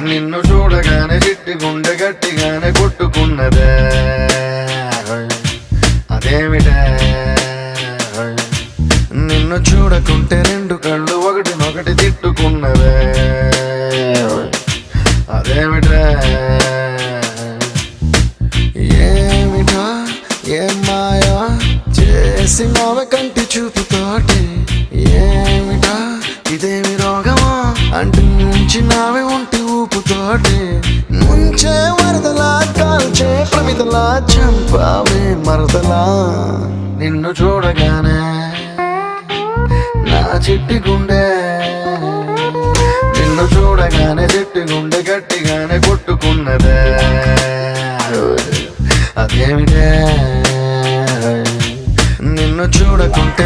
నిన్ను చూడగానే చిట్టి గుండె గట్టిగానే కొట్టుకున్నదే అదేమిటే నిన్ను చూడకుంటే రెండు కళ్ళు ఒకటినొకటి తిట్టుకున్నవే అదేమిటే ఏమిటా ఏం మాయా చేసినావే కంటి చూపుతోటి ఏమిటా ఇదేమి రోగమా అంటు ముంచినావే ఒంటి ఊపుతోటి ముంచే వరదలా కాల్చే ప్రమిదలా చంపావే మరదలా నిన్ను చూడగానే నా చిట్టి గుండె నిన్ను చూడగానే చిట్టి గుండె గట్టిగానే కొట్టుకున్నదే అదేమిటే నిన్ను చూడకుంటే